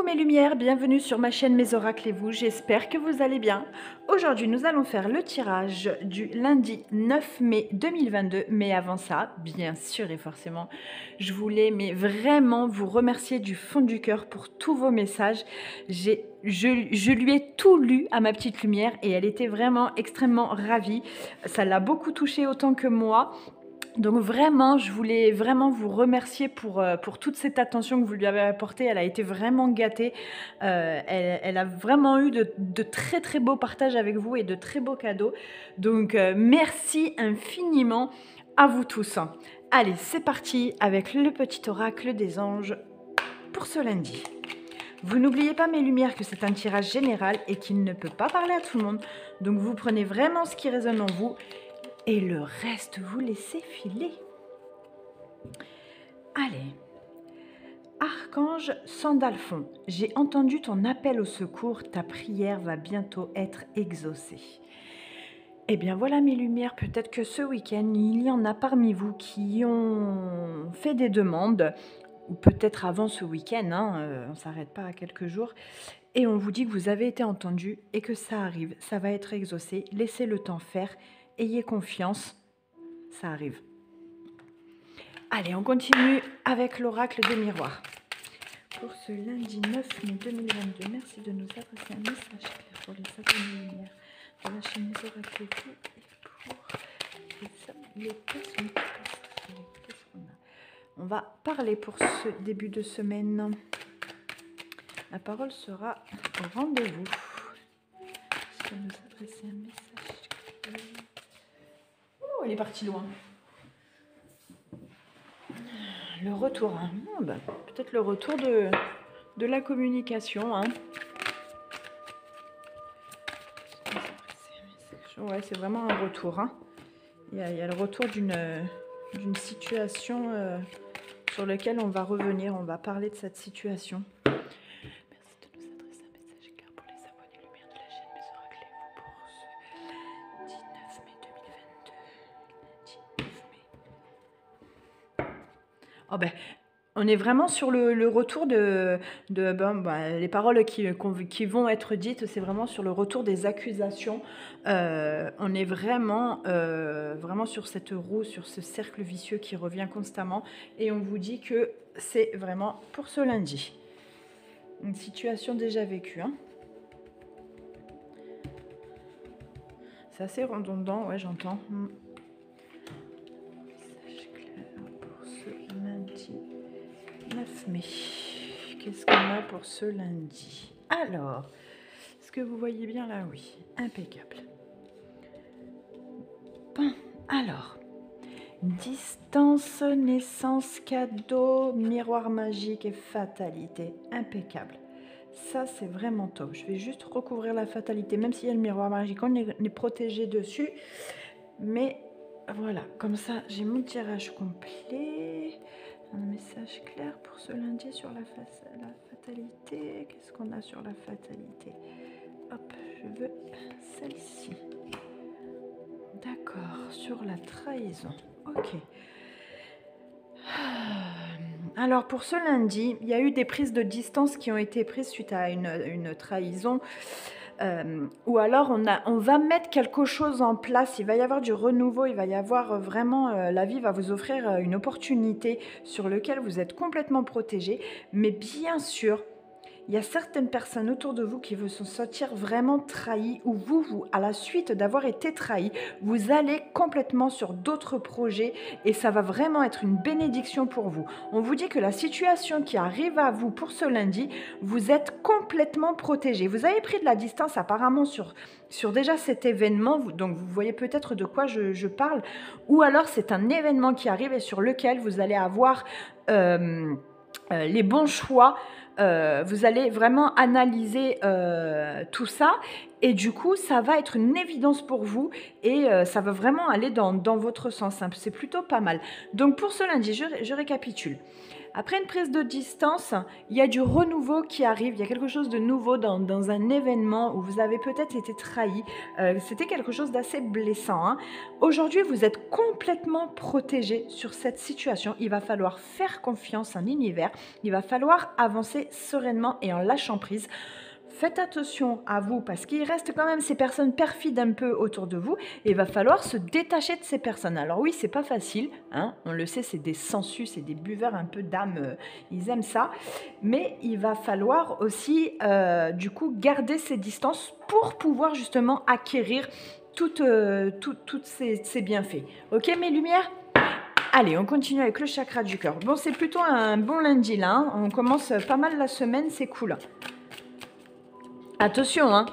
mes lumières, bienvenue sur ma chaîne Mes Oracles et vous, j'espère que vous allez bien. Aujourd'hui nous allons faire le tirage du lundi 9 mai 2022, mais avant ça, bien sûr et forcément, je voulais vraiment vous remercier du fond du cœur pour tous vos messages. Je lui ai tout lu à ma petite lumière et elle était vraiment extrêmement ravie, ça l'a beaucoup touchée autant que moi. Donc vraiment, je voulais vraiment vous remercier pour toute cette attention que vous lui avez apportée. Elle a été vraiment gâtée. Elle a vraiment eu de très très beaux partages avec vous et de très beaux cadeaux. Donc merci infiniment à vous tous. Allez, c'est parti avec le petit oracle des anges pour ce lundi. Vous n'oubliez pas mes lumières que c'est un tirage général et qu'il ne peut pas parler à tout le monde. Donc vous prenez vraiment ce qui résonne en vous. Et le reste, vous laissez filer. Allez. Archange Sandalphon, j'ai entendu ton appel au secours, ta prière va bientôt être exaucée. Eh bien voilà mes lumières, peut-être que ce week-end, il y en a parmi vous qui ont fait des demandes, ou peut-être avant ce week-end, on ne s'arrête pas à quelques jours, et on vous dit que vous avez été entendu et que ça arrive, ça va être exaucé, laissez le temps faire. Ayez confiance, ça arrive. Allez, on continue avec l'oracle des miroirs. Pour ce lundi 9 mai 2022, merci de nous adresser un message clair pour les abonnés lumière de la chaîne des oracles et pour les personnes. Qu'est-ce qu'on a? On va parler pour ce début de semaine. La parole sera au rendez-vous. Merci de nous adresser un message clair. Oh, elle est partie loin. Le retour, peut-être le retour de la communication. Ouais, c'est vraiment un retour. Il y a le retour d'une situation sur laquelle on va revenir. On va parler de cette situation. Merci de nous adresser un message clair pour les abonnés lumière de la chaîne Mes Oracles et vous pour ce 19 mai 2022. Oh ben, on est vraiment sur le retour les paroles qui vont être dites, c'est vraiment sur le retour des accusations. On est vraiment sur cette roue, sur ce cercle vicieux qui revient constamment. Et on vous dit que c'est vraiment pour ce lundi. Une situation déjà vécue. C'est assez redondant, ouais, j'entends. Message clair pour ce lundi 9 mai. Qu'est-ce qu'on a pour ce lundi? Alors, est-ce que vous voyez bien là? Oui, impeccable. Bon, alors, distance, naissance, cadeau, miroir magique et fatalité. Impeccable. Ça, c'est vraiment top. Je vais juste recouvrir la fatalité, même s'il y a le miroir magique, on est protégé dessus. Mais voilà, comme ça, j'ai mon tirage complet. Un message clair pour ce lundi sur la fatalité. Qu'est-ce qu'on a sur la fatalité? Hop, je veux celle-ci. D'accord, sur la trahison. Ok. Alors pour ce lundi, il y a eu des prises de distance qui ont été prises suite à une trahison. Ou alors on va mettre quelque chose en place, il va y avoir du renouveau, il va y avoir vraiment, la vie va vous offrir une opportunité sur laquelle vous êtes complètement protégé. Mais bien sûr, il y a certaines personnes autour de vous qui vont se sentir vraiment trahies, ou vous, à la suite d'avoir été trahi, vous allez complètement sur d'autres projets et ça va vraiment être une bénédiction pour vous. On vous dit que la situation qui arrive à vous pour ce lundi, vous êtes complètement protégé. Vous avez pris de la distance apparemment sur déjà cet événement, donc vous voyez peut-être de quoi je parle, ou alors c'est un événement qui arrive et sur lequel vous allez avoir les bons choix. Vous allez vraiment analyser tout ça et du coup ça va être une évidence pour vous et ça va vraiment aller dans votre sens. C'est plutôt pas mal. Donc pour ce lundi, je récapitule. Après une prise de distance, il y a du renouveau qui arrive, il y a quelque chose de nouveau dans un événement où vous avez peut-être été trahi. C'était quelque chose d'assez blessant, hein. Aujourd'hui, vous êtes complètement protégé sur cette situation. Il va falloir faire confiance à l'univers, il va falloir avancer sereinement et en lâchant prise. Faites attention à vous parce qu'il reste quand même ces personnes perfides un peu autour de vous et il va falloir se détacher de ces personnes. Alors oui, c'est pas facile, hein, on le sait, c'est des sensus, c'est des buveurs un peu d'âme, ils aiment ça, mais il va falloir aussi du coup garder ces distances pour pouvoir justement acquérir toutes ces bienfaits. Ok mes lumières? Allez, on continue avec le chakra du cœur. Bon, c'est plutôt un bon lundi là, hein. On commence pas mal la semaine, c'est cool. Attention, hein.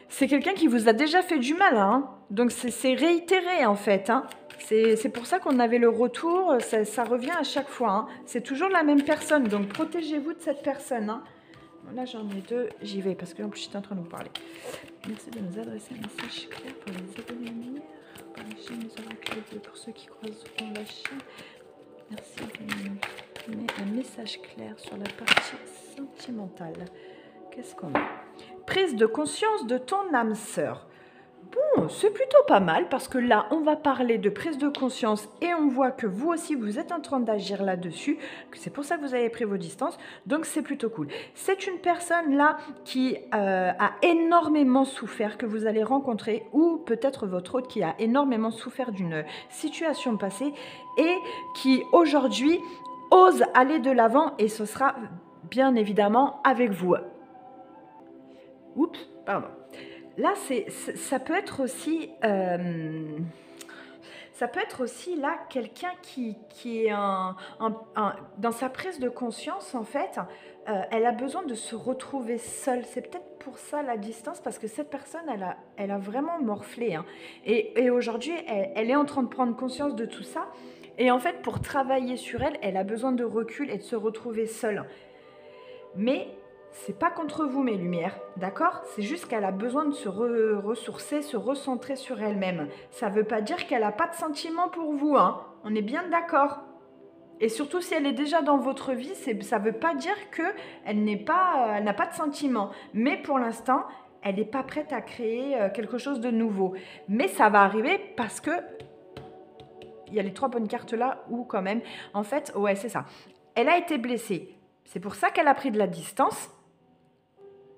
C'est quelqu'un qui vous a déjà fait du mal, hein. Donc c'est réitéré en fait, hein. C'est pour ça qu'on avait le retour, ça revient à chaque fois, hein. C'est toujours la même personne, donc protégez-vous de cette personne, hein. Là j'en ai deux, j'y vais parce que en plus j'étais en train de vous parler. Merci de nous adresser un message clair pour les événements, pour la chaîne des oracles et pour ceux qui croiseront la chaîne. Merci de nous donner un message clair sur la partie sentimentale. Qu'est-ce qu'on a? Prise de conscience de ton âme sœur. Bon, c'est plutôt pas mal parce que là, on va parler de prise de conscience et on voit que vous aussi, vous êtes en train d'agir là-dessus, que c'est pour ça que vous avez pris vos distances, donc c'est plutôt cool. C'est une personne là qui a énormément souffert, que vous allez rencontrer, ou peut-être votre autre qui a énormément souffert d'une situation passée et qui aujourd'hui ose aller de l'avant et ce sera bien évidemment avec vous. Oups, pardon. Là, ça peut être aussi là quelqu'un qui est dans sa prise de conscience, en fait, elle a besoin de se retrouver seule. C'est peut-être pour ça la distance, parce que cette personne, elle a vraiment morflé, hein. Et aujourd'hui, elle est en train de prendre conscience de tout ça. Et en fait, pour travailler sur elle, elle a besoin de recul et de se retrouver seule. Mais c'est pas contre vous, mes lumières, d'accord? C'est juste qu'elle a besoin de se ressourcer, se recentrer sur elle-même. Ça veut pas dire qu'elle a pas de sentiments pour vous, hein. On est bien d'accord. Et surtout, si elle est déjà dans votre vie, ça veut pas dire qu'elle n'a pas de sentiments. Mais pour l'instant, elle n'est pas prête à créer quelque chose de nouveau. Mais ça va arriver parce que il y a les 3 bonnes cartes là où quand même, en fait, ouais, c'est ça. Elle a été blessée. C'est pour ça qu'elle a pris de la distance.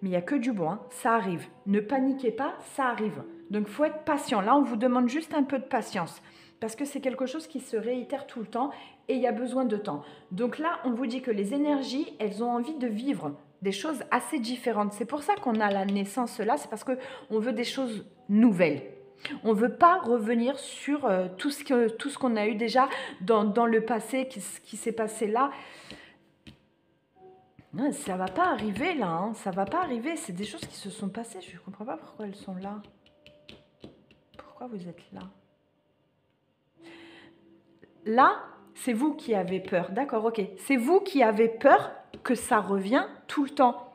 Mais il n'y a que du bon, hein. Ça arrive. Ne paniquez pas, ça arrive. Donc, il faut être patient. Là, on vous demande juste un peu de patience. Parce que c'est quelque chose qui se réitère tout le temps et il y a besoin de temps. Donc là, on vous dit que les énergies, elles ont envie de vivre des choses assez différentes. C'est pour ça qu'on a la naissance là. C'est parce qu'on veut des choses nouvelles. On ne veut pas revenir sur tout ce qu'on a eu déjà dans le passé, qui s'est passé là. Non, ça ne va pas arriver là, hein. Ça ne va pas arriver. C'est des choses qui se sont passées. Je ne comprends pas pourquoi elles sont là. Pourquoi vous êtes là? Là, c'est vous qui avez peur. D'accord, ok. C'est vous qui avez peur que ça revient tout le temps.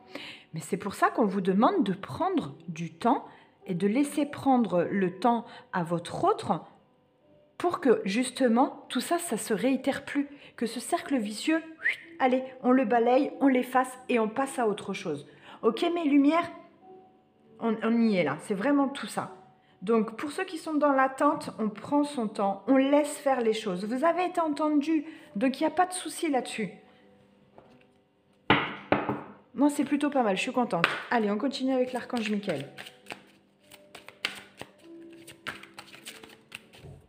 Mais c'est pour ça qu'on vous demande de prendre du temps et de laisser prendre le temps à votre autre pour que justement tout ça, ça se réitère plus. Que ce cercle vicieux, allez, on le balaye, on l'efface et on passe à autre chose. Ok, mes lumières, on y est là. C'est vraiment tout ça. Donc, pour ceux qui sont dans l'attente, on prend son temps, on laisse faire les choses. Vous avez été entendu, donc il n'y a pas de souci là-dessus. Moi, c'est plutôt pas mal, je suis contente. Allez, on continue avec l'archange Michael.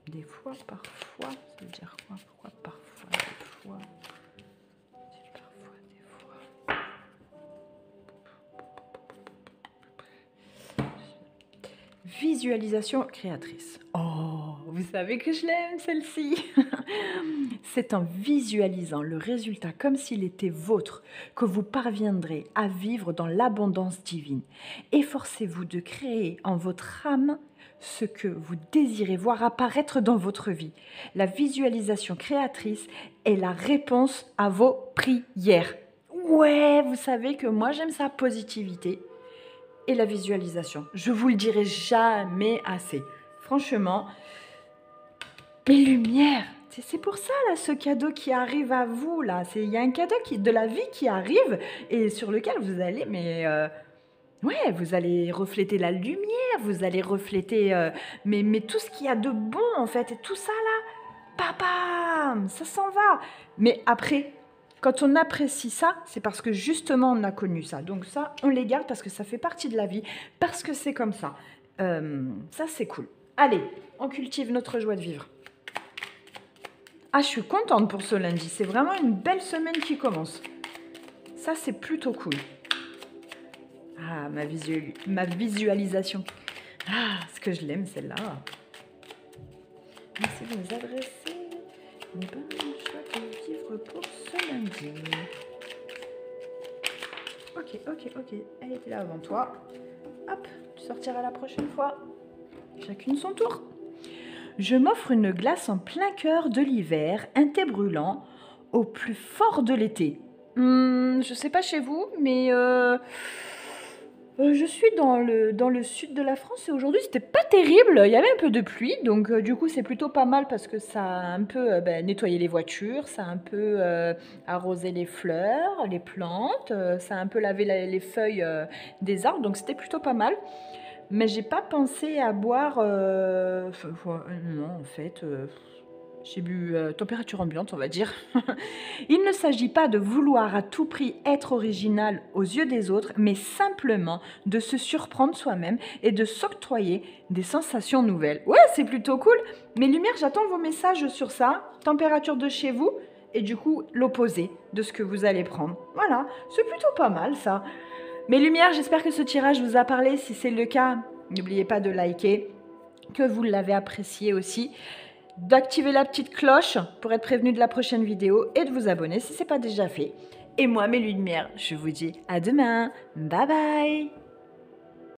Des fois, parfois, ça veut dire quoi? Pourquoi parfois, des fois? Parfois, des fois. Visualisation créatrice. Oh, vous savez que je l'aime celle-ci. C'est en visualisant le résultat comme s'il était vôtre que vous parviendrez à vivre dans l'abondance divine. Efforcez-vous de créer en votre âme ce que vous désirez voir apparaître dans votre vie. La visualisation créatrice est la réponse à vos prières. Ouais, vous savez que moi j'aime sa positivité. Et la visualisation. Je vous le dirai jamais assez. Franchement, les lumières, C'est pour ça, là, ce cadeau qui arrive à vous, là. Il y a un cadeau de la vie qui arrive et sur lequel vous allez, mais ouais, vous allez refléter la lumière, vous allez refléter mais tout ce qu'il y a de bon, en fait. Et tout ça, là, papa, ça s'en va. Mais après, quand on apprécie ça, c'est parce que justement, on a connu ça. Donc ça, on les garde parce que ça fait partie de la vie, parce que c'est comme ça. Ça, c'est cool. Allez, on cultive notre joie de vivre. Ah, je suis contente pour ce lundi. C'est vraiment une belle semaine qui commence. Ça, c'est plutôt cool. Ah, ma visualisation. Ah, ce que je l'aime, celle-là. Merci de nous adresser une bonne joie de vivre pour ce lundi. Ok. Elle était là avant toi. Hop, tu sortiras la prochaine fois. Chacune son tour. Je m'offre une glace en plein cœur de l'hiver, un thé brûlant, au plus fort de l'été. Je sais pas chez vous, mais je suis dans le sud de la France et aujourd'hui c'était pas terrible. Il y avait un peu de pluie, donc du coup c'est plutôt pas mal parce que ça a un peu nettoyé les voitures, ça a un peu arrosé les fleurs, les plantes, ça a un peu lavé les feuilles des arbres, donc c'était plutôt pas mal. Mais j'ai pas pensé à boire. Non, en fait, j'ai bu température ambiante, on va dire. Il ne s'agit pas de vouloir à tout prix être original aux yeux des autres, mais simplement de se surprendre soi-même et de s'octroyer des sensations nouvelles. Ouais, c'est plutôt cool. Mes lumières, j'attends vos messages sur ça. Température de chez vous et du coup l'opposé de ce que vous allez prendre. Voilà, c'est plutôt pas mal ça. Mes lumières, j'espère que ce tirage vous a parlé. Si c'est le cas, n'oubliez pas de liker, que vous l'avez apprécié aussi, d'activer la petite cloche pour être prévenu de la prochaine vidéo et de vous abonner si ce n'est pas déjà fait. Et moi, mes lumières, je vous dis à demain. Bye bye.